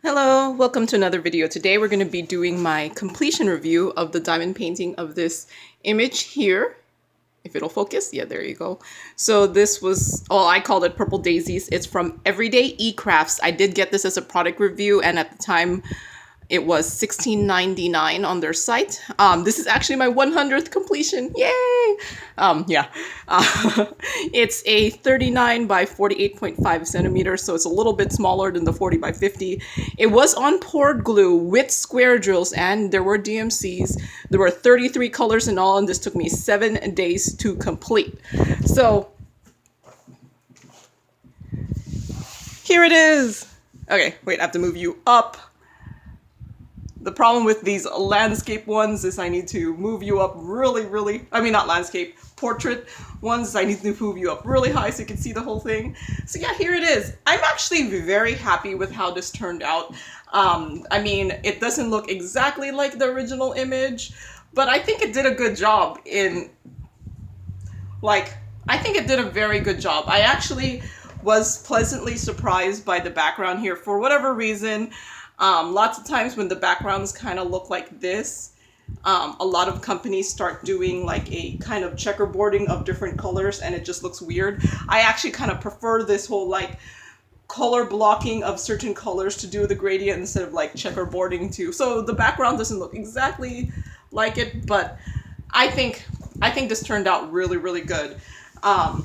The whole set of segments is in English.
Hello, welcome to another video. Today we're going to be doing my completion review of the diamond painting of this image here. If it'll focus, yeah, there you go. So this was, I called it Purple Daisies. It's from Everydayecrafts. I did get this as a product review, and at the time it was $16.99 on their site. This is actually my 100th completion. Yay! Yeah. It's a 39 by 48.5 centimeters, so it's a little bit smaller than the 40 by 50. It was on poured glue with square drills, and there were DMCs. There were 33 colors in all, and this took me 7 days to complete. So here it is. Okay, wait, I have to move you up. The problem with these landscape ones is I need to move you up really, not landscape, portrait ones, I need to move you up really high so you can see the whole thing. So yeah, here it is. I'm actually very happy with how this turned out. It doesn't look exactly like the original image, but I think it did a good job I think it did a very good job. I actually was pleasantly surprised by the background here for whatever reason. Lots of times when the backgrounds kind of look like this, a lot of companies start doing like a kind of checkerboarding of different colors and it just looks weird. I actually kind of prefer this whole like color blocking of certain colors to do the gradient instead of like checkerboarding too. So the background doesn't look exactly like it, but I think this turned out really good. So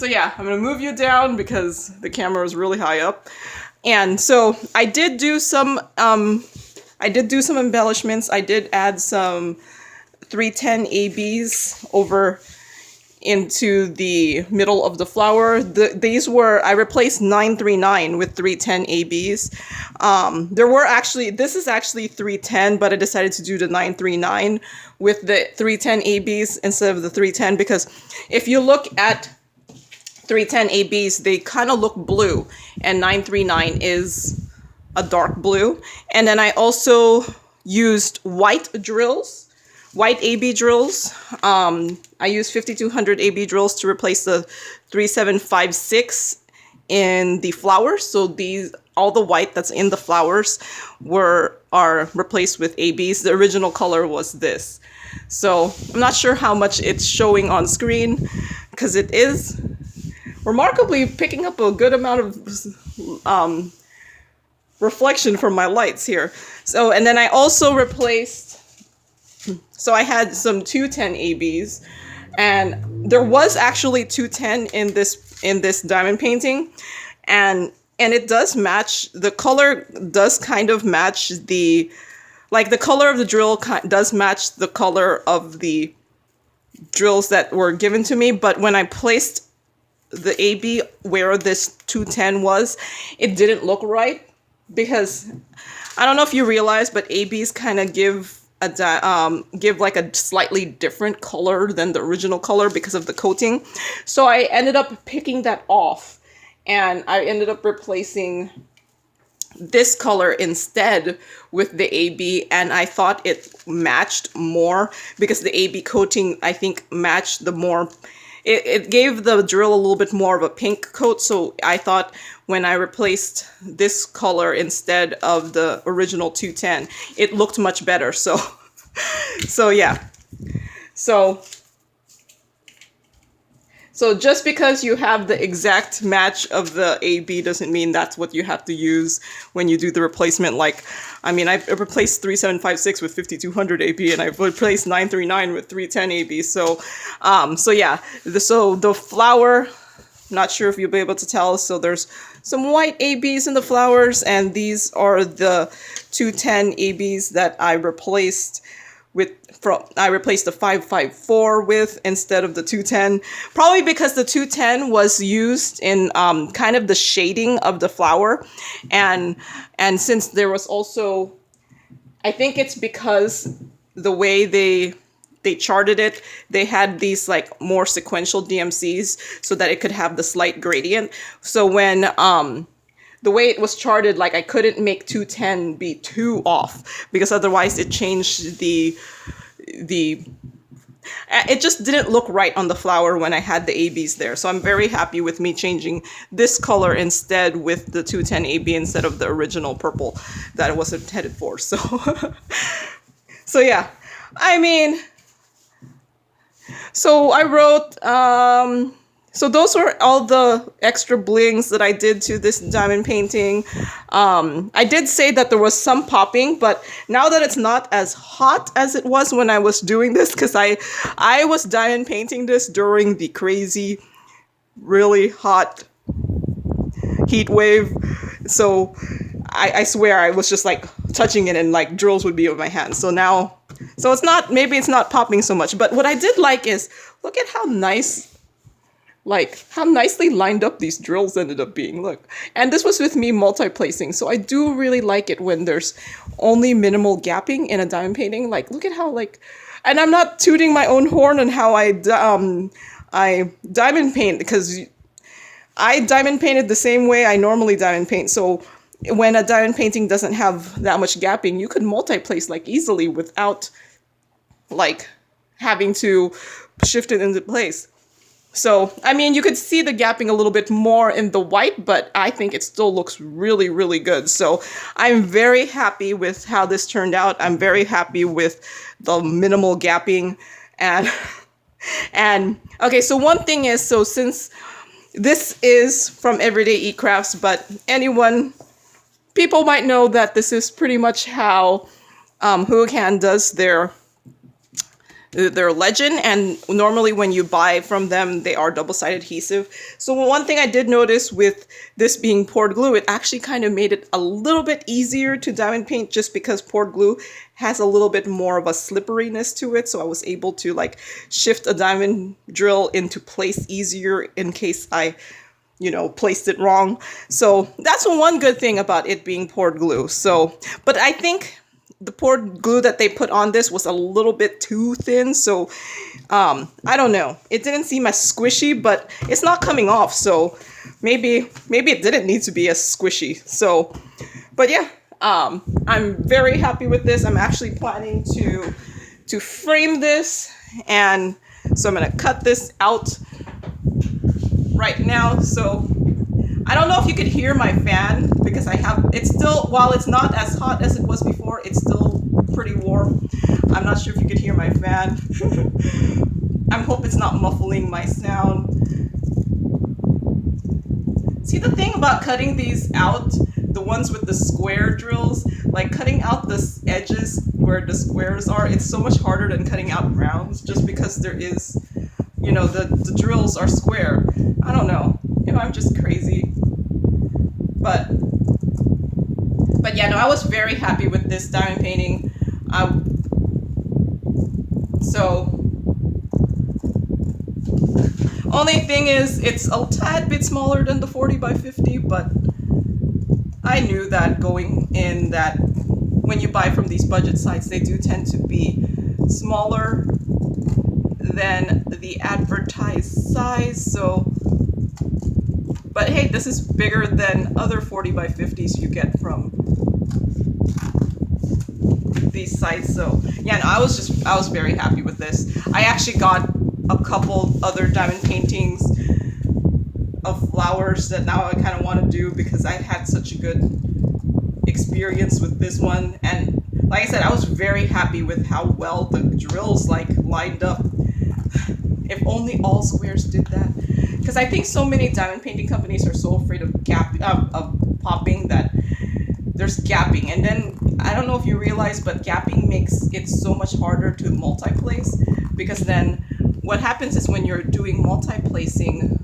yeah, I'm gonna move you down because the camera is really high up. And so I did do some embellishments. I did add some 310 ABs over into the middle of the flower. I replaced 939 with 310 ABs. This is actually 310, but I decided to do the 939 with the 310 ABs instead of the 310 because if you look at 310 ABs, they kind of look blue, and 939 is a dark blue. And then I also used white AB drills. I used 5200 AB drills to replace the 3756 in the flowers. So all the white that's in the flowers are replaced with ABs. The original color was this. So I'm not sure how much it's showing on screen because it is remarkably picking up a good amount of reflection from my lights here. So, and then I also replaced, so I had some 210 ABs, and there was actually 210 in this diamond painting, and it does match, the color does kind of match the color of the drill does match the color of the drills that were given to me, but when I placed the AB where this 210 was, it didn't look right because I don't know if you realize, but ABs kind of give like a slightly different color than the original color because of the coating. So I ended up picking that off and I ended up replacing this color instead with the AB, and I thought it matched more because the AB coating I think matched the more. It gave the drill a little bit more of a pink coat, so I thought when I replaced this color instead of the original 210, it looked much better. So yeah. So just because you have the exact match of the AB doesn't mean that's what you have to use when you do the replacement. I replaced 3756 with 5200 AB, and I've replaced 939 with 310 AB. So yeah. So the flower, not sure if you'll be able to tell. So there's some white ABs in the flowers, and these are the 210 ABs that I replaced the 554 with instead of the 210, probably because the 210 was used in kind of the shading of the flower, and since there was also, I think it's because the way they charted it, they had these like more sequential DMCs so that it could have the slight gradient. So when the way it was charted, like I couldn't make 210 be too off because otherwise it changed the It just didn't look right on the flower when I had the ABs there. So I'm very happy with me changing this color instead with the 210 AB instead of the original purple that it was intended for. So, so yeah, I mean, so I wrote, so those were all the extra blings that I did to this diamond painting. I did say that there was some popping, but now that it's not as hot as it was when I was doing this, because I was diamond painting this during the crazy, really hot heat wave. So I swear I was just like touching it and like drills would be on my hands. So now, so it's not, maybe it's not popping so much, but what I did like is, look at how nice, like how nicely lined up these drills ended up being. Look, and this was with me multi-placing, so I do really like it when there's only minimal gapping in a diamond painting. Like, look at how, like, and I'm not tooting my own horn on how I diamond paint, because I diamond painted the same way I normally diamond paint. So when a diamond painting doesn't have that much gapping, you could multi-place like easily without like having to shift it into place. So, I mean, you could see the gapping a little bit more in the white, but I think it still looks really, really good. So I'm very happy with how this turned out. I'm very happy with the minimal gapping. And okay, so one thing is, so since this is from Everyday Crafts, but people might know that this is pretty much how Huracan does their legend, and normally when you buy from them they are double-sided adhesive. So one thing I did notice with this being poured glue, it actually kind of made it a little bit easier to diamond paint, just because poured glue has a little bit more of a slipperiness to it. So I was able to like shift a diamond drill into place easier in case I placed it wrong. So that's one good thing about it being poured glue. So, but I think the poured glue that they put on this was a little bit too thin, so I don't know. It didn't seem as squishy, but it's not coming off, so maybe it didn't need to be as squishy. So, but yeah, I'm very happy with this. I'm actually planning to frame this, and so I'm gonna cut this out right now. So I don't know if you could hear my fan, because it's still, while it's not as hot as it was before, it's still pretty warm. I'm not sure if you could hear my fan. I hope it's not muffling my sound. See, the thing about cutting these out, the ones with the square drills, like cutting out the edges where the squares are, it's so much harder than cutting out rounds, just because there is, the drills are square. I don't know if I'm just crazy. But yeah, no, I was very happy with this diamond painting. So, only thing is, it's a tad bit smaller than the 40 by 50, but I knew that going in, that when you buy from these budget sites, they do tend to be smaller than the advertised size. So, but hey, this is bigger than other 40 by 50s you get from these sites. So yeah, no, I was very happy with this. I actually got a couple other diamond paintings of flowers that now I kind of want to do, because I had such a good experience with this one. And like I said, I was very happy with how well the drills like lined up. If only all squares did that. Because I think so many diamond painting companies are so afraid of popping that there's gapping. And then, I don't know if you realize, but gapping makes it so much harder to multi-place, because then what happens is when you're doing multi-placing,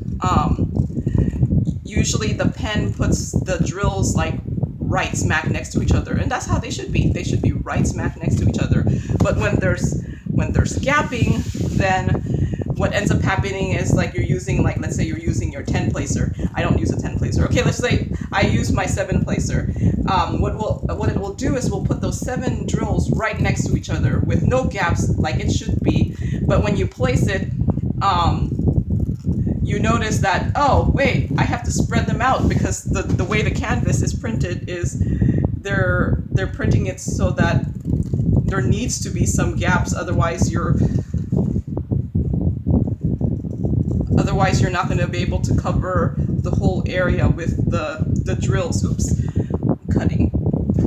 usually the pen puts the drills like right smack next to each other, and that's how they should be. They should be right smack next to each other. But when there's gapping, then what ends up happening is, like, you're using, like, let's say you're using your 10 placer. I don't use a 10 placer. Okay, let's say I use my 7 placer. What it will do is we'll put those 7 drills right next to each other with no gaps, like it should be. But when you place it, you notice that, oh wait, I have to spread them out, because the way the canvas is printed is they're printing it so that there needs to be some gaps, otherwise otherwise you're not going to be able to cover the whole area with the drills. Oops, cutting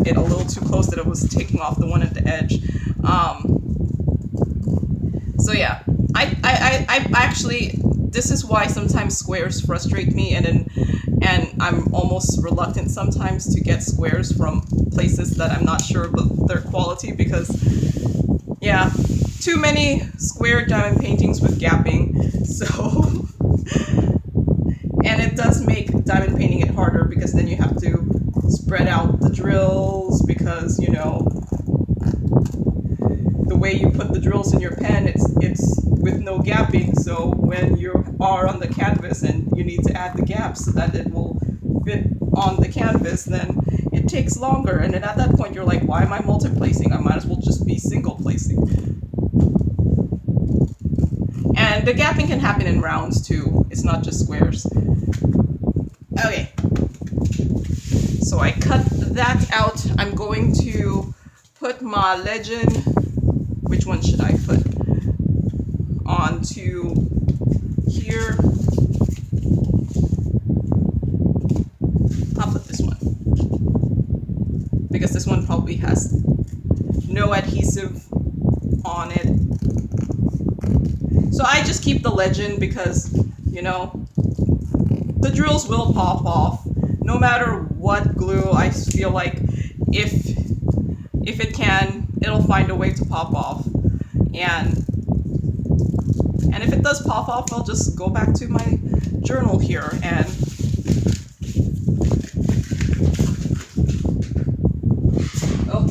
it a little too close that it was taking off the one at the edge. So yeah, I actually, this is why sometimes squares frustrate me, and I'm almost reluctant sometimes to get squares from places that I'm not sure about their quality, because yeah, too many square diamond paintings with gapping. So and it does make diamond painting it harder, because then you have to spread out the drills, because you know the way you put the drills in your pen, it's with no gapping. So when you are on the canvas and you need to add the gaps so that it will fit on the canvas, then it takes longer. And then at that point you're like, why am I multi-placing? I might as well just be single placing. And the gapping can happen in rounds too. It's not just squares. Okay. So I cut that out. I'm going to put my legend. Which one should I put? Onto here. I'll put this one, because this one probably has no adhesive on it. So I just keep the legend because, you know, the drills will pop off no matter what glue. I feel like if it can, it'll find a way to pop off. And if it does pop off, I'll just go back to my journal here and oh,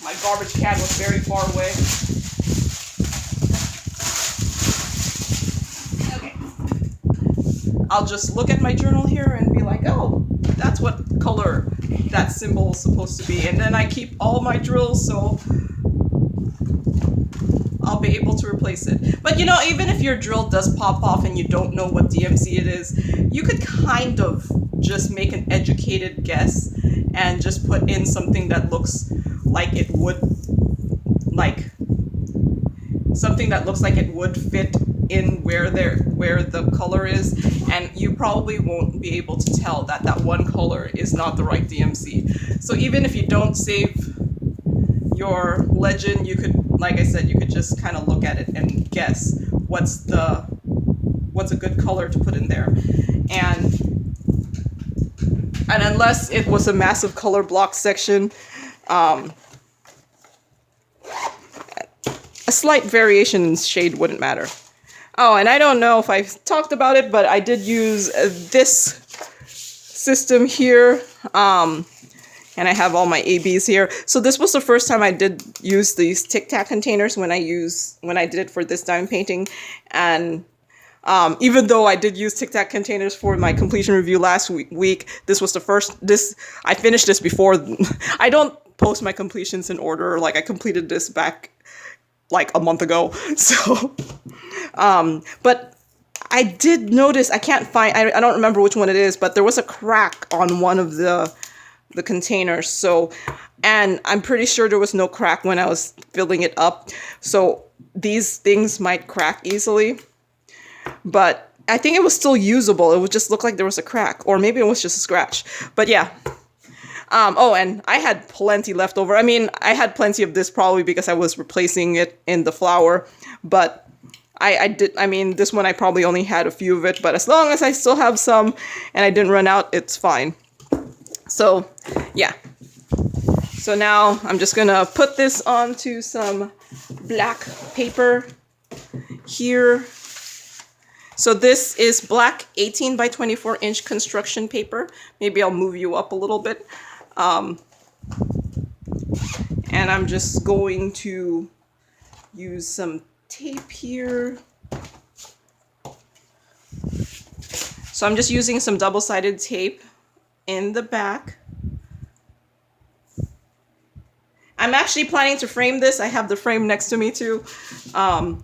my garbage can was very far away. Okay. I'll just look at my journal here and be like, oh, that's what color that symbol is supposed to be. And then I keep all my drills, so I'll be able to replace it. But you know, even if your drill does pop off and you don't know what DMC it is, you could kind of just make an educated guess and just put in something that looks like it would, like something that looks like it would fit in where the color is, and you probably won't be able to tell that that one color is not the right DMC. So even if you don't save your legend, you could, like I said, you could just kind of look at it and guess what's a good color to put in there. And unless it was a massive color block section, a slight variation in shade wouldn't matter. Oh, and I don't know if I've talked about it, but I did use this system here. And I have all my ABs here. So this was the first time I did use these Tic Tac containers when I did it for this diamond painting. And even though I did use Tic Tac containers for my completion review last week, this was the first, I finished this before. I don't post my completions in order. Like, I completed this back like a month ago. So, but I did notice, I can't find, I don't remember which one it is, but there was a crack on one of the containers. So, and I'm pretty sure there was no crack when I was filling it up. So these things might crack easily, but I think it was still usable. It would just look like there was a crack, or maybe it was just a scratch. But yeah. Oh, and I had plenty left over. I mean, I had plenty of this probably because I was replacing it in the flour, but I mean, this one I probably only had a few of it, but as long as I still have some and I didn't run out, it's fine. So, yeah. So now I'm just gonna put this onto some black paper here. So this is black 18 by 24 inch construction paper. Maybe I'll move you up a little bit. And I'm just going to use some tape here. So I'm just using some double-sided tape in the back. I'm actually planning to frame this. I have the frame next to me too. I'm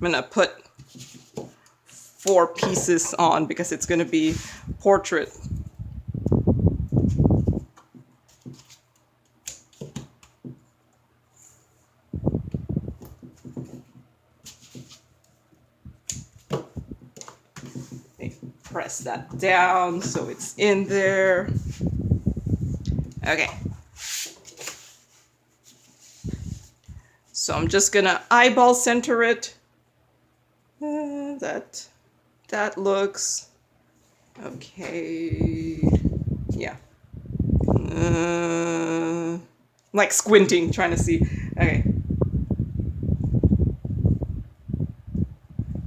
gonna put 4 pieces on because it's gonna be portrait. press that down so it's in there. Okay. So I'm just gonna eyeball center it. That looks okay. Yeah. Like squinting, trying to see. Okay.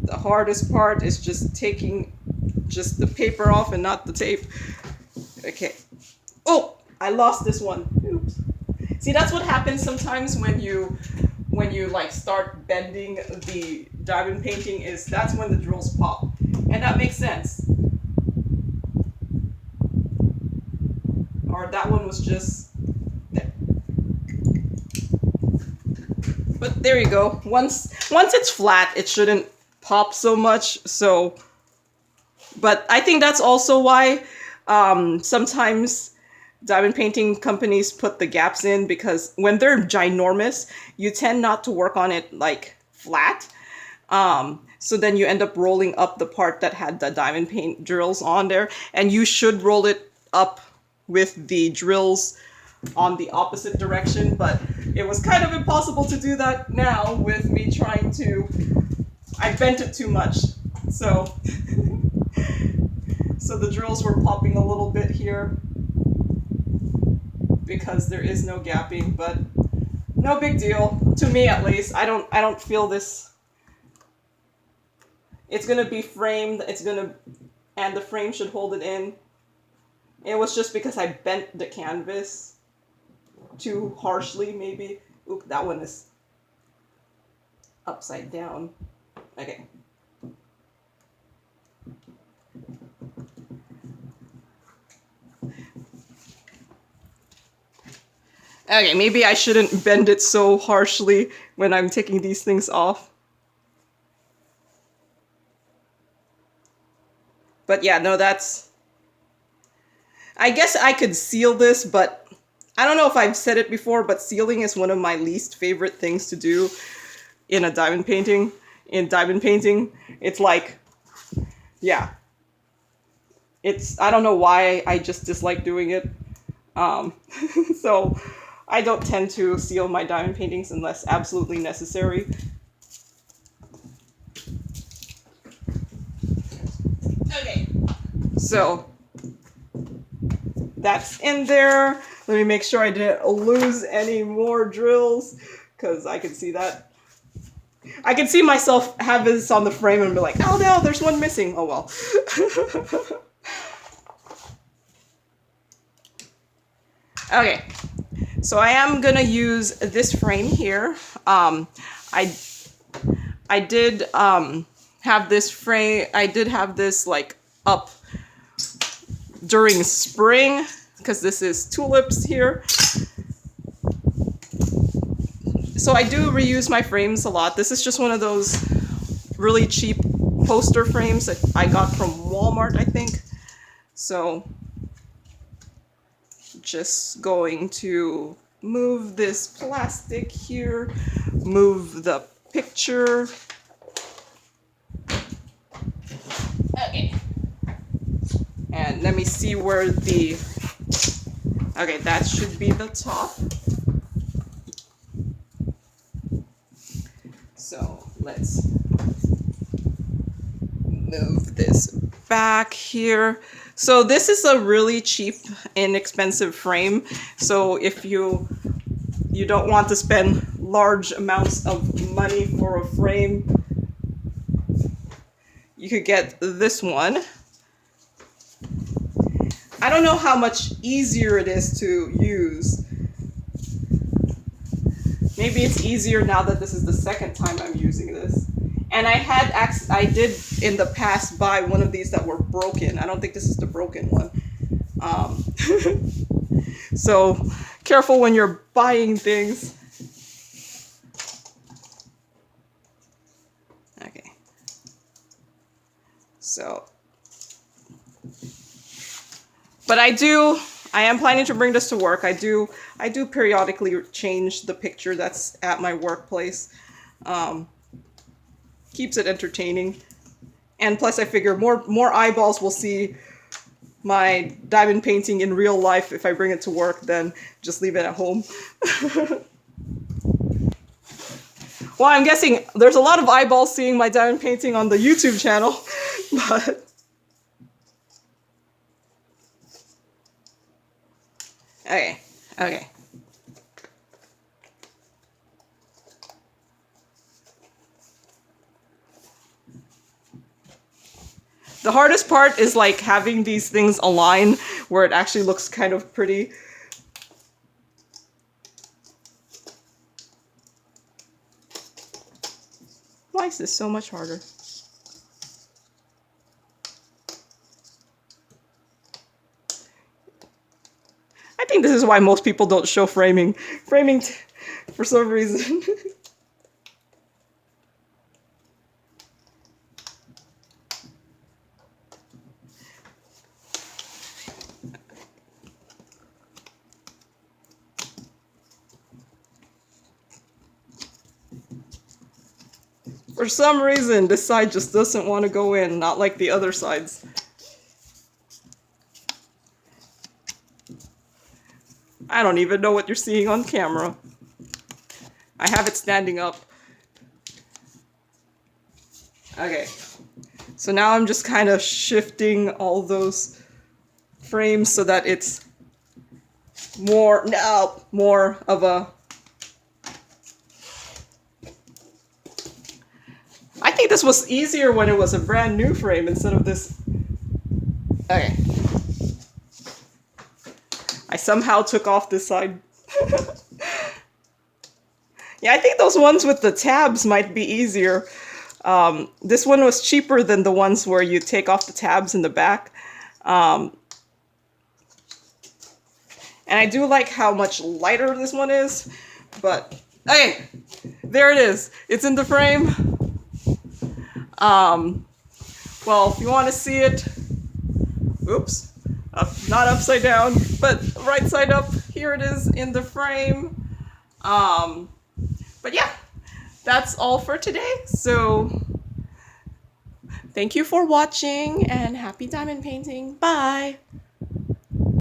The hardest part is just taking just the paper off and not the tape. Okay. Oh, I lost this one. Oops. See, that's what happens sometimes when you like start bending the diamond painting, is that's when the drills pop. And that makes sense. Or that one was just there. But there you go. Once it's flat, it shouldn't pop so much. So, but I think that's also why sometimes diamond painting companies put the gaps in, because when they're ginormous, you tend not to work on it like flat. So then you end up rolling up the part that had the diamond paint drills on there, and you should roll it up with the drills on the opposite direction, but it was kind of impossible to do that now with me trying to, I bent it too much. So, so the drills were popping a little bit here because there is no gapping, but no big deal. To me at least, I don't feel this. It's gonna be framed, and the frame should hold it in. It was just because I bent the canvas too harshly, maybe. Oop, that one is upside down. Okay. Okay, maybe I shouldn't bend it so harshly when I'm taking these things off. But yeah, no, that's... I guess I could seal this, but I don't know if I've said it before, but sealing is one of my least favorite things to do in a diamond painting. In diamond painting, it's like, yeah. I don't know why, I just dislike doing it. So I don't tend to seal my diamond paintings unless absolutely necessary. Okay, so that's in there. Let me make sure I didn't lose any more drills, because I can see that. I can see myself have this on the frame and be like, oh no, there's one missing. Oh well. Okay, so I am gonna use this frame here. I did have this frame. I did have this like up during spring, because this is tulips here. So I do reuse my frames a lot. This is just one of those really cheap poster frames that I got from Walmart, I think. So just going to move this plastic here, move the picture. Okay. And let me see where the... Okay, that should be the top. So let's move this back here. So this is a really cheap, inexpensive frame. So if you don't want to spend large amounts of money for a frame, you could get this one. I don't know how much easier it is to use. Maybe it's easier now that this is the second time I'm using this. And I did in the past buy one of these that were broken. I don't think this is the broken one. So careful when you're buying things. Okay. So, but I am planning to bring this to work. I do periodically change the picture that's at my workplace. Keeps it entertaining. And plus I figure more eyeballs will see my diamond painting in real life if I bring it to work than just leave it at home. Well, I'm guessing there's a lot of eyeballs seeing my diamond painting on the YouTube channel, but... Okay. The hardest part is like having these things align where it actually looks kind of pretty. Why is this so much harder? I think this is why most people don't show framing. Framing for some reason. For some reason, this side just doesn't want to go in, not like the other sides. I don't even know what you're seeing on camera. I have it standing up. Okay. So now I'm just kind of shifting all those frames so that it's more of a... I think this was easier when it was a brand new frame instead of this. Okay. I somehow took off this side. Yeah, I think those ones with the tabs might be easier. This one was cheaper than the ones where you take off the tabs in the back. And I do like how much lighter this one is. But, hey, there it is. It's in the frame. Well, if you want to see it, oops, not upside down, but right side up, here it is in the frame. But yeah, that's all for today. So, thank you for watching and happy diamond painting. Bye!